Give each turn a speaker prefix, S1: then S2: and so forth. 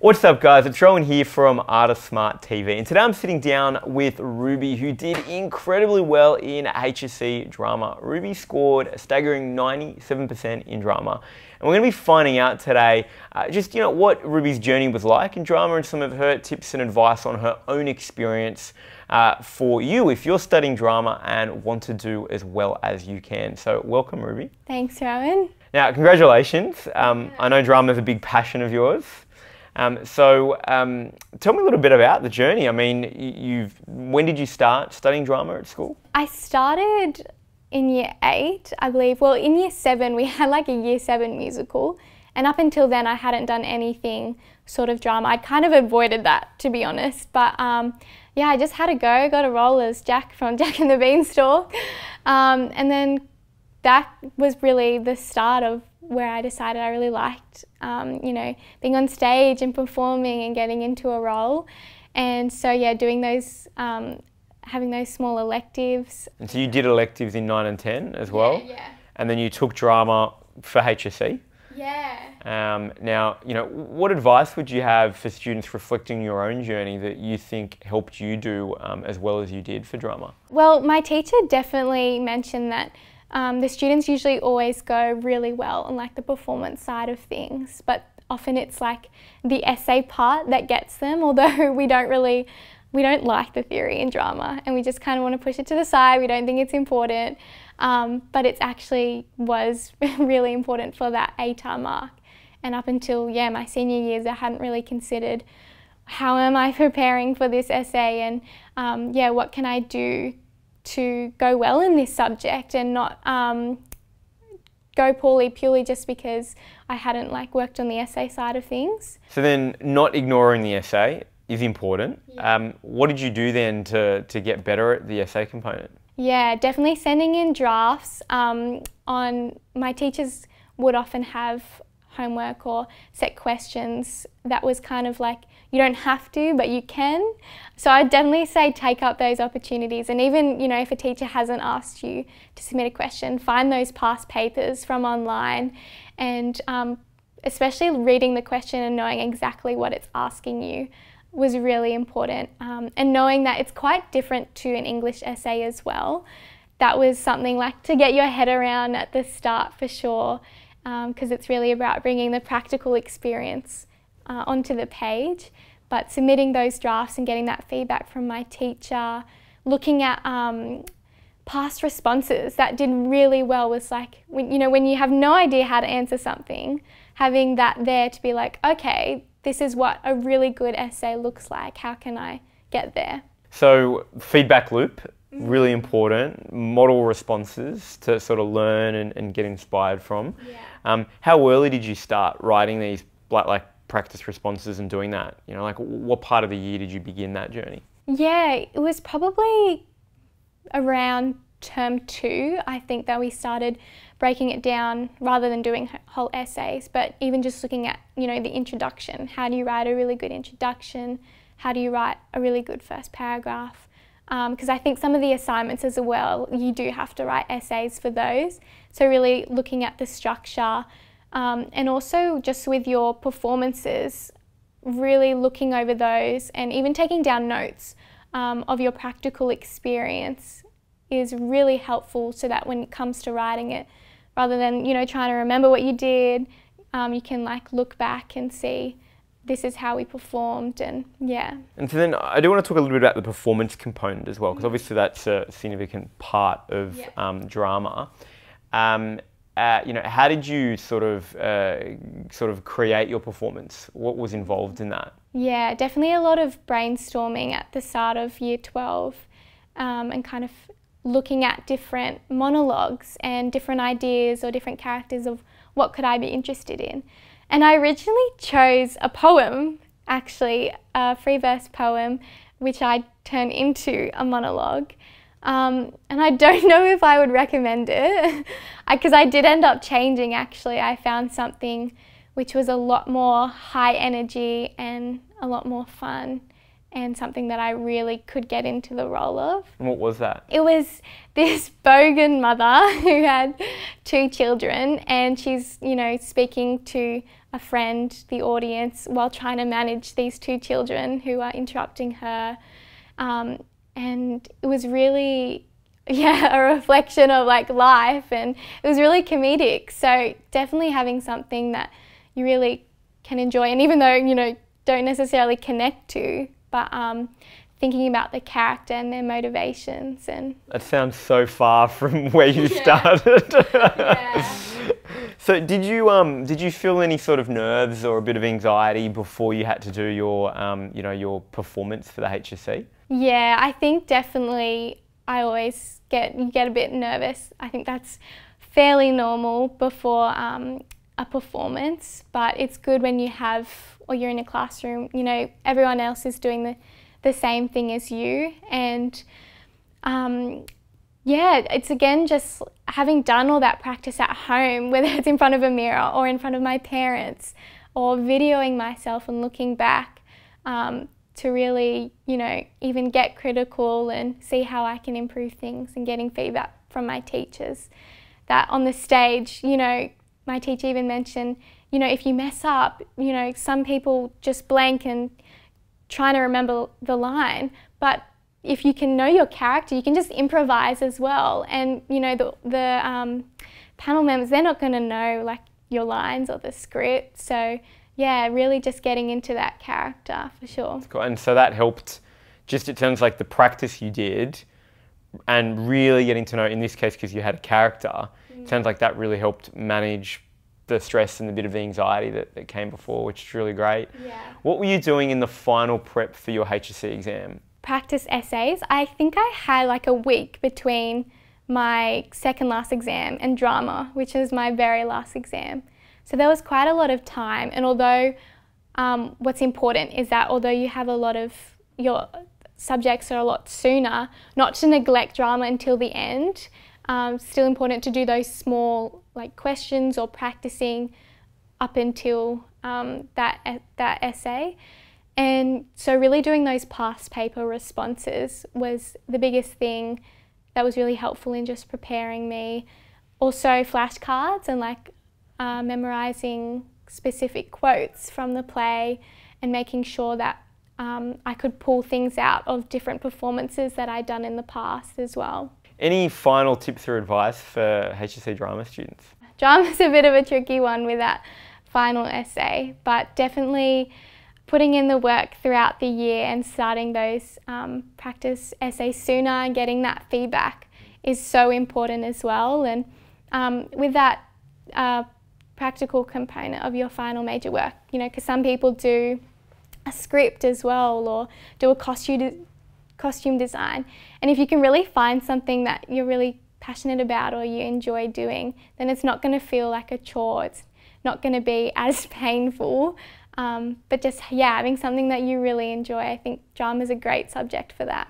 S1: What's up guys, it's Rowan here from Artist Smart TV, and today I'm sitting down with Ruby, who did incredibly well in HSC Drama. Ruby scored a staggering 97% in drama, and we're going to be finding out today just what Ruby's journey was like in drama and some of her tips and advice on her own experience for you if you're studying drama and want to do as well as you can. So welcome Ruby.
S2: Thanks Rowan.
S1: Now congratulations, I know drama is a big passion of yours. Tell me a little bit about the journey. I mean, when did you start studying drama at school?
S2: I started in year 8, I believe. Well, in year 7 we had like a year 7 musical, and up until then I hadn't done anything sort of drama. I'd kind of avoided that, to be honest, but yeah, I just had a go, got a role as Jack from Jack and the Beanstalk, and then that was really the start of where I decided I really liked, being on stage and performing and getting into a role. And so yeah, doing those, having those small electives. And
S1: so you did electives in 9 and 10 as well?
S2: Yeah.
S1: And then you took drama for HSC?
S2: Yeah.
S1: Now, what advice would you have for students reflecting your own journey that you think helped you do as well as you did for drama?
S2: Well, my teacher definitely mentioned that the students usually always go really well on like the performance side of things, but often it's like the essay part that gets them, although we don't like the theory in drama and we just kind of want to push it to the side. We don't think it's important, but it actually was really important for that ATAR mark. And up until my senior years, I hadn't really considered how am I preparing for this essay, and what can I do to go well in this subject and not go poorly purely just because I hadn't worked on the essay side of things. So
S1: then not ignoring the essay is important.
S2: Yeah.
S1: What did you do then to get better at the essay component?
S2: Yeah, definitely sending in drafts. My teachers would often have homework or set questions that was kind of like, you don't have to, but you can. So I'd definitely say take up those opportunities, and even, if a teacher hasn't asked you to submit a question, find those past papers from online, and especially reading the question and knowing exactly what it's asking you was really important, and knowing that it's quite different to an English essay as well. That was something to get your head around at the start for sure, because it's really about bringing the practical experience onto the page. But submitting those drafts and getting that feedback from my teacher, looking at past responses that did really well was when you have no idea how to answer something, having that there to be like, okay, this is what a really good essay looks like, how can I get there?
S1: So feedback loop, really important, model responses to sort of learn and get inspired from.
S2: Yeah.
S1: How early did you start writing these practice responses and doing that? What part of the year did you begin that journey?
S2: Yeah, it was probably around term 2, I think, that we started breaking it down rather than doing whole essays, but even just looking at, the introduction. How do you write a really good introduction? How do you write a really good first paragraph? Because I think some of the assignments as well, you do have to write essays for those. So really looking at the structure, and also just with your performances, really looking over those and even taking down notes of your practical experience is really helpful, so that when it comes to writing it, rather than trying to remember what you did, you can look back and see this is how we performed, and yeah. And
S1: so then I do want to talk a little bit about the performance component as well, because obviously that's a significant part of drama. How did you sort of create your performance? What was involved in that?
S2: Yeah, definitely a lot of brainstorming at the start of year 12, and kind of looking at different monologues and different ideas or different characters of what could I be interested in. And I originally chose a poem, actually, a free verse poem, which I turned into a monologue. And I don't know if I would recommend it, because I did end up changing actually. I found something which was a lot more high energy and a lot more fun, and something that I really could get into the role of.
S1: And what was that?
S2: It was this bogan mother who had 2 children, and she's, you know, speaking to a friend, the audience, while trying to manage these 2 children who are interrupting her. And it was really, yeah, a reflection of like life, and it was really comedic. So definitely having something that you really can enjoy, and even though, you know, don't necessarily connect to, but thinking about the character and their motivations. And
S1: that sounds so far from where you started.
S2: Yeah.
S1: So did you feel any sort of nerves or a bit of anxiety before you had to do your you know, your performance for the HSC?
S2: Yeah, I think definitely I always get a bit nervous. I think that's fairly normal before a performance, but it's good when you have, or you're in a classroom, you know, everyone else is doing the same thing as you. And yeah, it's again just having done all that practice at home, whether it's in front of a mirror or in front of my parents, or videoing myself and looking back, to really, you know, even get critical and see how I can improve things, and getting feedback from my teachers. That on the stage, you know, my teacher even mentioned, you know, if you mess up, you know, some people just blank and trying to remember the line, but if you can know your character, you can just improvise as well. And, you know, the panel members, they're not going to know like your lines or the script. So yeah, really just getting into that character for sure.
S1: Cool. And so that helped, just it sounds like the practice you did and really getting to know, in this case, because you had a character, it sounds like that really helped manage the stress and the bit of the anxiety that came before, which is really great.
S2: Yeah.
S1: What were you doing in the final prep for your HSC exam?
S2: Practice essays. I think I had like a week between my second last exam and drama, which was my very last exam. So there was quite a lot of time, and although what's important is that although you have a lot of your subjects are a lot sooner, not to neglect drama until the end. Still important to do those small like questions or practicing up until that essay. And so really doing those past paper responses was the biggest thing that was really helpful in just preparing me. Also flashcards and like memorising specific quotes from the play, and making sure that I could pull things out of different performances that I'd done in the past as well.
S1: Any final tips or advice for HSC drama students?
S2: Drama's a bit of a tricky one with that final essay, but definitely putting in the work throughout the year and starting those practice essays sooner and getting that feedback is so important as well. And with that practical component of your final major work, you know, because some people do a script as well, or do a costume design. And if you can really find something that you're really passionate about or you enjoy doing, then it's not going to feel like a chore. It's not going to be as painful. But just, yeah, having something that you really enjoy. I think drama is a great subject for that.